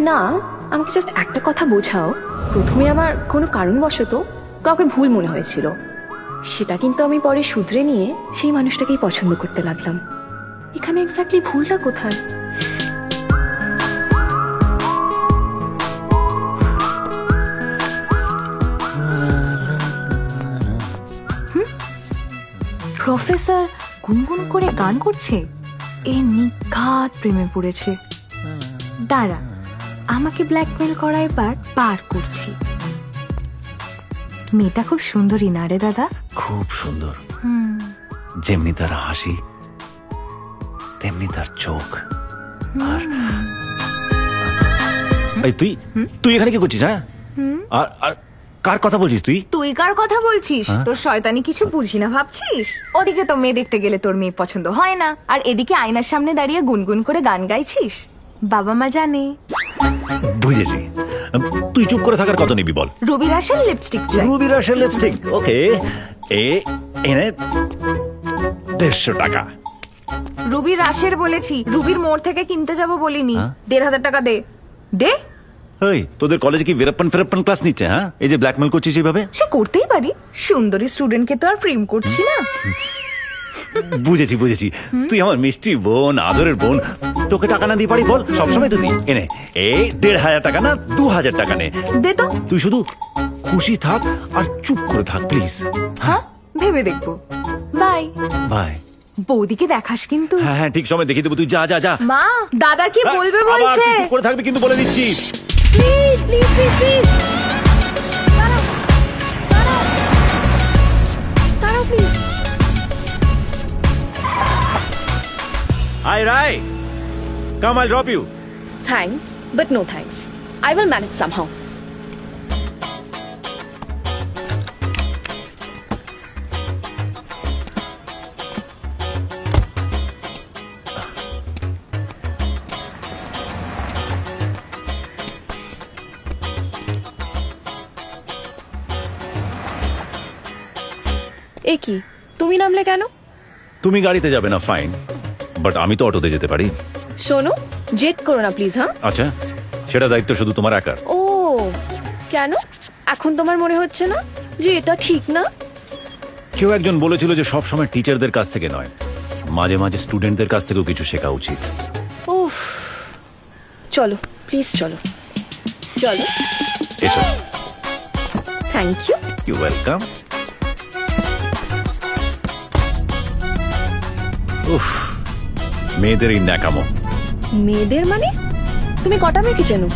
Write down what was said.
না, আমাকে জাস্ট একটা কথা বোঝাও। প্রথমে আমার কোনো কারণবশত কাউকে ভুল মনে হয়েছিল, সেটা কিন্তু আমি পরে শুধরে নিয়ে সেই মানুষটাকেই পছন্দ করতে লাগলাম। এখানে এক্স্যাক্টলি ভুলটা কোথায়? প্রফেসর গুনগুন করে গান করছে, এ নিঘাত প্রেমে পড়েছে। দাঁড়া, আমাকে ব্ল্যাকমেল করা এবার পার করছি। মেয়েটা খুব সুন্দরী না রে দাদা? খুব সুন্দর, যেমনি তার হাসি তেমনি তার চোখ। আর এই তুই তুই এখানে কি করছিস? হ্যাঁ, আর আর কার কথা বলছিস তুই? তুই কার কথা বলছিস? তোর শয়তানি কিছু বুঝি না ভাবছিস? ওদিকে তো মেয়ে দেখতে গেলে তোর মেয়ে পছন্দ হয় না, আর এদিকে আয়নার সামনে দাঁড়িয়ে গুনগুন করে গান গাইছিস। বাবা মা জানে। বুঝেছি, তুই চুপ করে থাকার কত নিবি বল? রুবি রাশের লিপস্টিক চাই। রুবি রাশের লিপস্টিক, ওকে। এনে 150 টাকা। রুবি রাশের বলেছি, রুবির মোড় থেকে কিনতে যাব বলিনি। 1500 টাকা দে। দে। এই তোদের কলেজে কি ফেরাপ্পান ক্লাস নিচ্ছে? হ্যাঁ, এই যে ব্ল্যাকমেল করছিস এইভাবে? সে করতেই পারি, সুন্দরী স্টুডেন্টকে তো আর প্রেম করছি না। বুঝেছি বুঝেছি, তুই আমার মিষ্টি বোন, আদরের বোন, তোকে টাকা না দিয়ে পারি বল? সবসময় তো দিই। এনে 1500 টাকা না 2000 টাকা নে। দে তো। তুই শুধু খুশি থাক আর চুপ করে থাক প্লিজ। হ্যাঁ, ভেবে দেখবো। Bye bye. বৌদিকে দেখাস কিন্তু। হ্যাঁ হ্যাঁ, ঠিক সময় দেখিয়ে দেবো, তুই যা যা যা। মা, দাদা কি বলবে আবার বলছে? তুই চুপ করে থাকবি কিন্তু, বলে দিচ্ছি। প্লিজ প্লিজ প্লিজ প্লিজ দাঁড়াও please. Hi, Rai. Come, I'll drop you. Thanks, but no thanks. I will manage somehow. এ কি, তুমি নামলে কেন? তুমি গাড়িতে যাবে না, ফাইন, বাট আমি তো অটোতে যেতে পারি। শোনো, জেদ করো না প্লিজ। হ্যাঁ, আচ্ছা, সেটা দায়িত্ব শুধু তোমার একার। ও কেন? এখন তোমার মনে হচ্ছে না যে এটা ঠিক না? কেউ একজন বলেছিল যে সব সময় টিচারদের কাছ থেকে নয়, মাঝে মাঝে স্টুডেন্টদের কাছ থেকেও কিছু শেখা উচিত। উফ, চলো প্লিজ, চলো চলো। এসো। Thank you. You welcome. উফ, মেয়েদের এই ন্যাকামো। মেয়েদের মানে? তুমি কটা মেয়েকে চেনো?